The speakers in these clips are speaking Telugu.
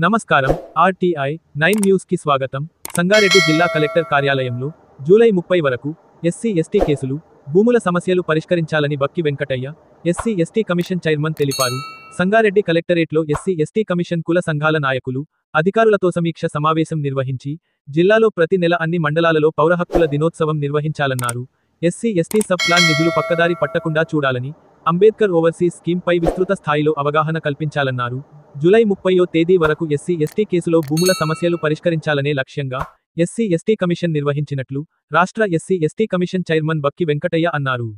నమస్కారం ఆర్టీఐ 9 న్యూస్ కి స్వాగతం. సంగారెడ్డి జిల్లా కలెక్టర్ కార్యాలయంలో జూలై 30 వరకు ఎస్సీ/ఎస్టీ కేసులు, భూముల సమస్యలు పరిష్కరించాలని బక్కి వెంకటయ్య, ఎస్సీ/ఎస్టీ కమిషన్ చైర్మన్ తెలిపారు. సంగారెడ్డి కలెక్టరేట్లో ఎస్సీ/ఎస్టీ కమిషన్ కుల సంఘాల నాయకులు, అధికారులతో సమీక్ష సమావేశం నిర్వహించి జిల్లాలో ప్రతి నెల అన్ని మండలాలలో పౌరహక్కుల దినోత్సవం నిర్వహించాలన్నారు. ఎస్సీ/ఎస్టీ సబ్ ప్లాన్ నిధులు పక్కదారి పట్టకుండా చూడాలని, అంబేద్కర్ ఓవర్సీస్ స్కీమ్ పై విస్తృత స్థాయిలో అవగాహన కల్పించాలన్నారు. జూలై 30వ తేదీ వరకు ఎస్సీ/ఎస్టీ కేసులో భూముల సమస్యలు పరిష్కరించాలనే లక్ష్యంగా ఎస్సీ/ఎస్టీ కమిషన్ నిర్వహించినట్లు రాష్ట్ర ఎస్సీ/ఎస్టీ కమిషన్ చైర్మన్ బక్కి వెంకటయ్య అన్నారు.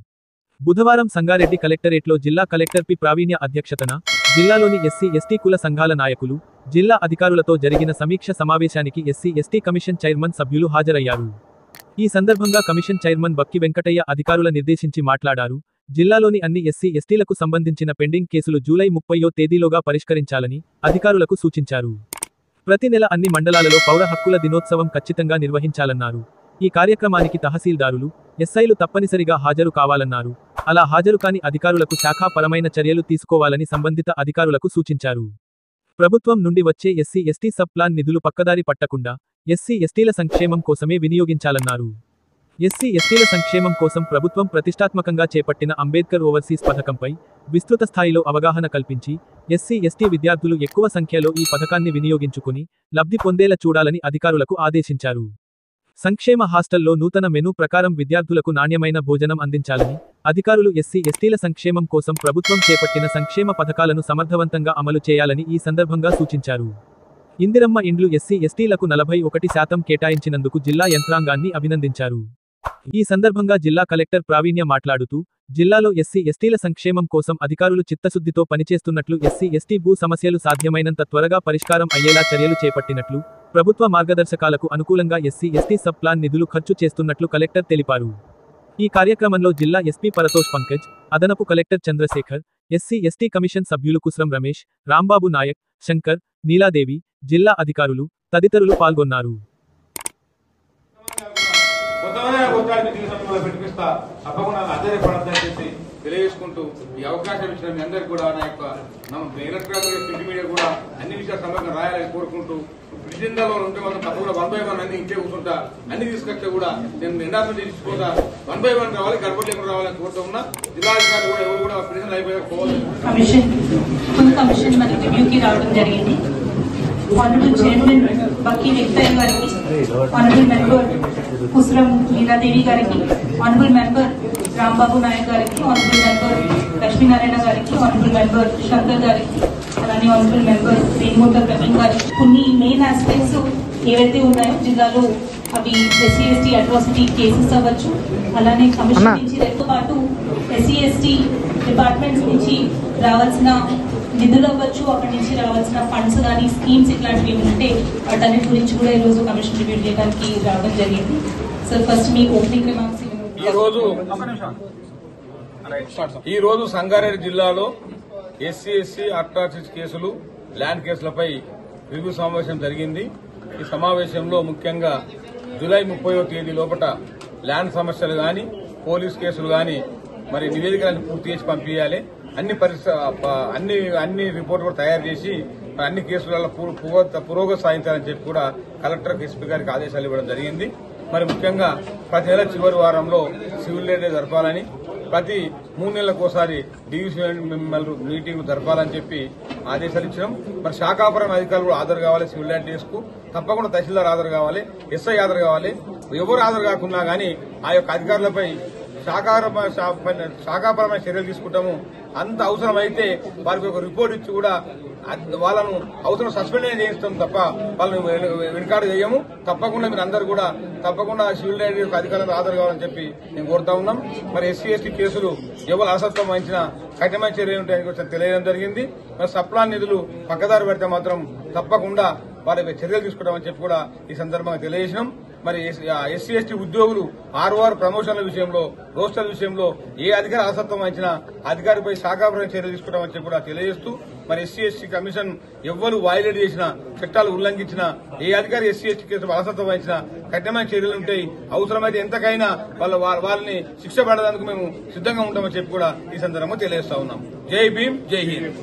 బుధవారం సంగారెడ్డి కలెక్టరేట్లో జిల్లా కలెక్టర్ పి ప్రావీణ్య అధ్యక్షతన జిల్లాలోని ఎస్సీ/ఎస్టీ కుల సంఘాల నాయకులు, జిల్లా అధికారులతో జరిగిన సమీక్ష సమావేశానికి ఎస్సీ/ఎస్టీ కమిషన్ చైర్మన్ సభ్యులు హాజరయ్యారు. ఈ సందర్భంగా కమిషన్ చైర్మన్ బక్కి వెంకటయ్య అధికారుల నిర్దేశించి మాట్లాడారు. జిల్లాలోని అన్ని ఎస్సీ/ఎస్టీలకు సంబంధించిన పెండింగ్ కేసులు జూలై 30వ తేదీలోగా పరిష్కరించాలని అధికారులకు సూచించారు. ప్రతి నెల అన్ని మండలాలలో పౌర హక్కుల దినోత్సవం ఖచ్చితంగా నిర్వహించాలన్నారు. ఈ కార్యక్రమానికి తహసీల్దారులు, ఎస్ఐలు తప్పనిసరిగా హాజరు కావాలన్నారు. అలా హాజరు కాని అధికారులకు శాఖాపరమైన చర్యలు తీసుకోవాలని సంబంధిత అధికారులకు సూచించారు. ప్రభుత్వం నుండి వచ్చే ఎస్సీ/ఎస్టీ సబ్ ప్లాన్ నిధులు పక్కదారి పట్టకుండా ఎస్సీ/ఎస్టీల సంక్షేమం కోసమే వినియోగించాలన్నారు. ఎస్సీ/ఎస్టీల సంక్షేమం కోసం ప్రభుత్వం ప్రతిష్టాత్మకంగా చేపట్టిన అంబేద్కర్ ఓవర్సీస్ పథకంపై విస్తృత స్థాయిలో అవగాహన కల్పించి ఎస్సీ/ఎస్టీ విద్యార్థులు ఎక్కువ సంఖ్యలో ఈ పథకాన్ని వినియోగించుకుని లబ్ధి పొందేలా చూడాలని అధికారులకు ఆదేశించారు. సంక్షేమ హాస్టల్లో నూతన మెనూ ప్రకారం విద్యార్థులకు నాణ్యమైన భోజనం అందించాలని అధికారులు ఎస్సీ/ఎస్టీల సంక్షేమం కోసం ప్రభుత్వం చేపట్టిన సంక్షేమ పథకాలను సమర్థవంతంగా అమలు చేయాలని ఈ సందర్భంగా సూచించారు. ఇందిరమ్మ ఇండ్లు ఎస్సీ/ఎస్టీలకు 41% కేటాయించినందుకు జిల్లా యంత్రాంగాన్ని అభినందించారు. ఈ సందర్భంగా జిల్లా కలెక్టర్ ప్రావీణ్య మాట్లాడుతూ, జిల్లాలో ఎస్సీ/ఎస్టీల సంక్షేమం కోసం అధికారులు చిత్తశుద్ధితో పనిచేస్తున్నట్లు, ఎస్సీ/ఎస్టీ భూ సమస్యలు సాధ్యమైనంత త్వరగా పరిష్కారం అయ్యేలా చర్యలు చేపట్టినట్లు, ప్రభుత్వ మార్గదర్శకాలకు అనుకూలంగా ఎస్సీ/ఎస్టీ సబ్ ప్లాన్ నిధులు ఖర్చు చేస్తున్నట్లు కలెక్టర్ తెలిపారు. ఈ కార్యక్రమంలో జిల్లా ఎస్పీ పరతోష్ పంకజ్, అదనపు కలెక్టర్ చంద్రశేఖర్, ఎస్సీ/ఎస్టీ కమిషన్ సభ్యులు కుస్రం రమేష్, రాంబాబు నాయక్, శంకర్, నీలాదేవి, జిల్లా అధికారులు తదితరులు పాల్గొన్నారు. తెలియజేసుకుంటూ ఈ అవకాశం ఇచ్చిన మీ అందరికీ కూడా నా యొక్క ఎలక్ట్రానిక్ ప్రింట్ మీడియా కూడా అన్ని విషయాలు సమగ్రంగా రాయాలని కోరుకుంటూ జిల్లాలో ఉంటే మాత్రం తప్పకుండా 1 by 1 అన్ని ఇంకే కూర్చుంటా అన్ని తీసుకొస్తే కూడా నేను ఎండార్మెంట్ తీసుకుంటా 1 by 1 రావాలి, గడపడి లేకుండా రావాలని కోరుతూ ఉన్నా. జిల్లాధికారులు కూడా ఎవరు కూడా ప్రిజన్ అయిపోయాక పోవాలి. కమిషన్ మన రివ్యూకి రావడం జరిగింది. ఆనరబుల్ చైర్మన్ బక్కి వెంకటయ్య గారికి, ఆనరబుల్ మెంబర్ కుస్రం నీలాదేవి గారికి, ఆనరబుల్ మెంబర్ రాంబాబు నాయక్ గారికి, ఆనరబుల్ మెంబర్ లక్ష్మీనారాయణ గారికి, ఆనరబుల్ మెంబర్ శంకర్ గారికి, అలానే ఆనరబుల్ మెంబర్ వేణుగోపాల ప్రవీణ్ గారికి కొన్ని మెయిన్ ఆస్పెక్ట్స్ ఏవైతే ఉన్నాయో జిల్లాలో అవి ఎస్సీ/ఎస్టీ అట్రాసిటీ కేసెస్ అవ్వచ్చు, అలానే కమిషన్ నుంచి తో పాటు ఎస్సీ/ఎస్టీ డిపార్ట్మెంట్స్ నుంచి రావాల్సిన నిధులు అవ్వచ్చు, అక్కడి నుంచి రావాల్సిన ఫండ్స్ కానీ స్కీమ్స్ ఇట్లాంటివి ఉంటే వాటన్నిటి గురించి కూడా ఈరోజు కమిషన్ రివ్యూ చేయడానికి రావడం జరిగింది. సార్ ఫస్ట్ మీ ఓపెనింగ్ రిమార్క్స్. ఈ రోజు సంగారెడ్డి జిల్లాలో ఎస్సీ/ఎస్టీ అట్రాసిటీ కేసులు, ల్యాండ్ కేసులపై రివ్యూ సమావేశం జరిగింది. ఈ సమావేశంలో ముఖ్యంగా జూలై 30వ తేదీ లోపల ల్యాండ్ సమస్యలు గాని, పోలీస్ కేసులు గాని మరి నివేదికలను పూర్తి చేసి పంపించాలి. అన్ని రిపోర్ట్ కూడా తయారు చేసి అన్ని కేసులలో పురోగతి సాధించాలని చెప్పి కూడా కలెక్టర్ ఎస్పీ గారికి ఆదేశాలు ఇవ్వడం జరిగింది. మరి ముఖ్యంగా ప్రతి నెల చివరి వారంలో సివిల్ డే జరపాలని, ప్రతి 3 నెలలకోసారి డివిజన్ మీటింగ్ జరపాలని చెప్పి ఆదేశాలు ఇచ్చాం. మరి శాఖాపరమైన అధికారులు కూడా హాజరు కావాలి. సివిల్ ల్యాండ్ డేస్ కు తప్పకుండా తహసీల్దార్ హాజరు కావాలి, ఎస్ఐ హాజరు కావాలి. ఎవరు హాజరు కాకున్నా గానీ ఆ యొక్క అధికారులపై శాఖాపరమైన చర్యలు తీసుకుంటాము. అంత అవసరమైతే వారికి ఒక రిపోర్ట్ ఇచ్చి కూడా వాళ్ళను అవసరం సస్పెండ్ చేయిస్తాం తప్ప వాళ్ళని వెనుకాడు చేయము. తప్పకుండా మీరు అందరూ కూడా తప్పకుండా సివిల్ రైట్ యొక్క అధికారులకు హాజరు కావాలని చెప్పి మేము కోరుతా ఉన్నాం. మరి ఎస్సీ/ఎస్టీ కేసులు ఎవరు అసత్వం వహించిన కఠినమైన చర్యలు ఉంటాయని తెలియడం జరిగింది. మరి సప్లాన్ నిధులు పక్కదారి పెడితే మాత్రం తప్పకుండా వారి చర్యలు తీసుకుంటామని చెప్పి కూడా ఈ సందర్భంగా తెలియజేసినాం. మరి ఎస్సీ/ఎస్టీ ఉద్యోగులు ఆర్ఓఆర్ ప్రమోషన్ల విషయంలో, రోస్టర్ల విషయంలో ఏ అధికారి అలసత్వం వహించినా అధికారిపై శాఖాపరమైన చర్యలు తీసుకుంటామని చెప్పి కూడా తెలియజేస్తూ, మరి ఎస్సీ/ఎస్టీ కమిషన్ ఎవ్వరు వైలేట్ చేసినా, చట్టాలు ఉల్లంఘించినా, ఏ అధికారి ఎస్సీ/ఎస్టీ కేసు అలసత్వం వహించినా కఠినమైన చర్యలు ఉంటాయి. అవసరమైతే ఎంతకైనా వాళ్ళని శిక్ష పడడానికి మేము సిద్ధంగా ఉంటామని చెప్పి కూడా ఈ సందర్భంగా తెలియజేస్తా ఉన్నాం. జై భీమ్, జై హింద్.